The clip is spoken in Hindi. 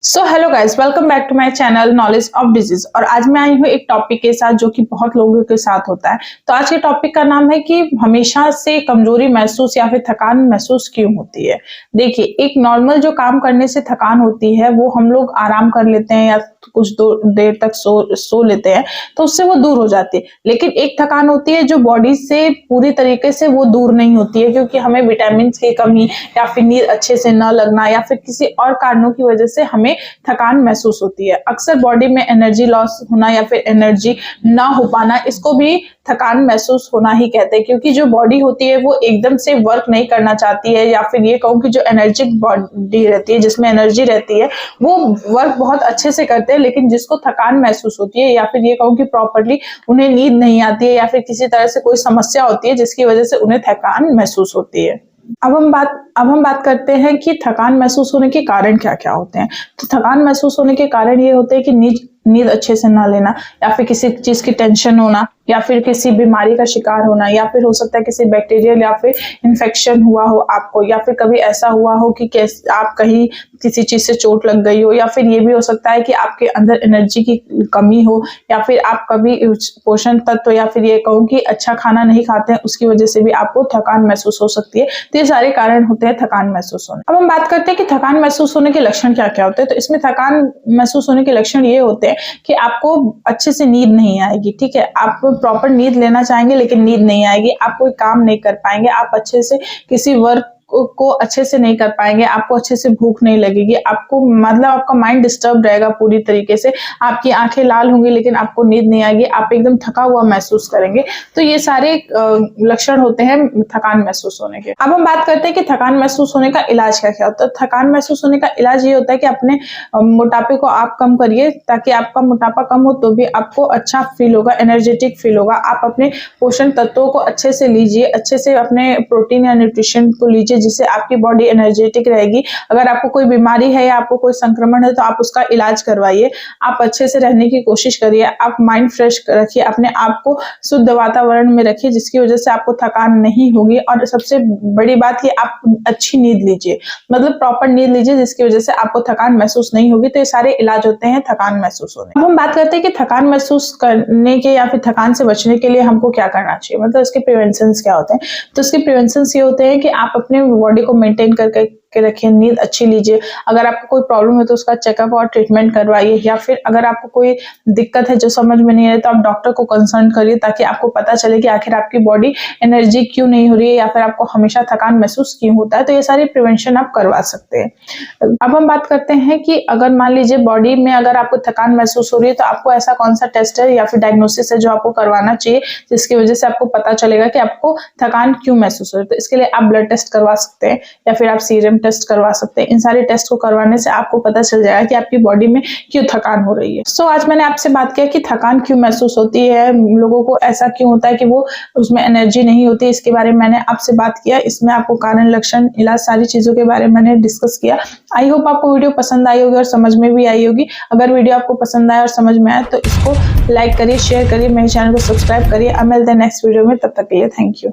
So hello guys, welcome back to my channel knowledge of disease. और आज मैं आई हूँ एक टॉपिक के साथ जो कि बहुत लोगों के साथ होता है। तो आज के टॉपिक का नाम है कि हमेशा से कमजोरी महसूस या फिर थकान महसूस क्यों होती है। देखिए, एक नॉर्मल जो काम करने से थकान होती है वो हम लोग आराम कर लेते हैं या कुछ देर तक सो लेते हैं तो उससे वो दूर हो जाती है। लेकिन एक थकान होती है जो बॉडी से पूरी तरीके से वो दूर नहीं होती है, क्योंकि हमें विटामिन की कमी या फिर नींद अच्छे से न लगना या फिर किसी और कारणों की वजह से हमें थकान महसूस होती है। अक्सर बॉडी में एनर्जी लॉस होना या फिर एनर्जी ना हो पाना, इसको भी थकान महसूस होना ही कहते हैं। क्योंकि जो बॉडी होती है वो एकदम से वर्क नहीं करना चाहती है, या फिर ये कहूँ कि जो एनर्जिक बॉडी रहती है जिसमें एनर्जी रहती है वो वर्क बहुत अच्छे से करते हैं। लेकिन जिसको थकान महसूस होती है या फिर ये कहूँ कि प्रॉपरली उन्हें नींद नहीं आती है या फिर किसी तरह से कोई समस्या होती है जिसकी वजह से उन्हें थकान महसूस होती है। अब हम बात करते हैं कि थकान महसूस होने के कारण क्या क्या होते हैं। तो थकान महसूस होने के कारण ये होते हैं कि नींद अच्छे से ना लेना, या फिर किसी चीज की टेंशन होना, या फिर किसी बीमारी का शिकार होना, या फिर हो सकता है किसी बैक्टीरियल या फिर इन्फेक्शन हुआ हो आपको, या फिर कभी ऐसा हुआ हो कि आप कहीं किसी चीज से चोट लग गई हो, या फिर ये भी हो सकता है कि आपके अंदर एनर्जी की कमी हो, या फिर आप कभी पोषण तत्व या फिर ये कहूँ कि अच्छा खाना नहीं खाते हैं, उसकी वजह से भी आपको थकान महसूस हो सकती है। तो ये सारे कारण होते हैं थकान महसूस होने। अब हम बात करते हैं कि थकान महसूस होने के लक्षण क्या क्या होते हैं। तो इसमें थकान महसूस होने के लक्षण ये होते हैं कि आपको अच्छे से नींद नहीं आएगी। ठीक है, आप प्रॉपर नींद लेना चाहेंगे लेकिन नींद नहीं आएगी, आप कोई काम नहीं कर पाएंगे, आप अच्छे से किसी वर्क को अच्छे से नहीं कर पाएंगे, आपको अच्छे से भूख नहीं लगेगी, आपको मतलब आपका माइंड डिस्टर्ब रहेगा पूरी तरीके से, आपकी आंखें लाल होंगी लेकिन आपको नींद नहीं आएगी, आप एकदम थका हुआ महसूस करेंगे। तो ये सारे लक्षण होते हैं थकान महसूस होने के। अब हम बात करते हैं कि थकान महसूस होने का इलाज क्या क्या होता है। थकान महसूस होने का इलाज ये होता है कि अपने मोटापे को आप कम करिए, ताकि आपका मोटापा कम हो तो भी आपको अच्छा फील होगा, एनर्जेटिक फील होगा। आप अपने पोषण तत्वों को अच्छे से लीजिए, अच्छे से अपने प्रोटीन या न्यूट्रिशन को लीजिए जिससे आपकी बॉडी एनर्जेटिक रहेगी। अगर आपको कोई बीमारी है या आपको कोई संक्रमण है तो आप उसका इलाज करवाइए। आप अच्छे से रहने की कोशिश करिए, आप माइंड फ्रेश रखिए, अपने आप को शुद्ध वातावरण में रखिए जिसकी वजह से आपको थकान नहीं होगी। और सबसे बड़ी बात कि आप अच्छी नींद लीजिए, मतलब प्रॉपर नींद लीजिए जिसकी वजह से आपको थकान महसूस नहीं होगी। तो ये सारे इलाज होते हैं थकान महसूस होने। अब हम बात करते हैं कि थकान महसूस करने के या फिर थकान से बचने के लिए हमको क्या करना चाहिए, मतलब इसके प्रिवेंशन क्या होते हैं। तो इसके प्रिवेंशन ये होते हैं कि आप अपने बॉडी को मेंटेन करके रखिए, नींद अच्छी लीजिए। अगर आपको कोई प्रॉब्लम है तो उसका चेकअप और ट्रीटमेंट करवाइए, या फिर अगर आपको कोई दिक्कत है जो समझ में नहीं आ रही तो आप डॉक्टर को कंसल्ट करिए, ताकि आपको पता चले कि आखिर आपकी बॉडी एनर्जी क्यों नहीं हो रही है या फिर आपको हमेशा थकान महसूस क्यों होता है। तो ये सारी प्रिवेंशन आप करवा सकते हैं। अब हम बात करते हैं कि अगर मान लीजिए बॉडी में अगर आपको थकान महसूस हो रही है तो आपको ऐसा कौन सा टेस्ट है या फिर डायग्नोसिस है जो आपको करवाना चाहिए, जिसकी वजह से आपको पता चलेगा कि आपको थकान क्यों महसूस हो रही है। तो इसके लिए आप ब्लड टेस्ट करवा सकते हैं या फिर आप सीरम टेस्ट करवा सकते हैं। इन सारे टेस्ट को करवाने से आपको पता चल जाएगा कि आपकी बॉडी में क्यों थकान हो रही है। सो आज मैंने आपसे बात किया कि थकान क्यों महसूस होती है, लोगों को ऐसा क्यों होता है कि वो उसमें एनर्जी नहीं होती, इसके बारे में मैंने आपसे बात किया। इसमें आपको कारण, लक्षण, इलाज, सारी चीजों के बारे में मैंने डिस्कस किया। आई होप आपको वीडियो पसंद आई होगी और समझ में भी आई होगी। अगर वीडियो आपको पसंद आया और समझ में आया तो इसको लाइक करिए, शेयर करिए, मेरे चैनल को सब्सक्राइब करिए। अब मिलते हैं नेक्स्ट वीडियो में, तब तक के लिए थैंक यू।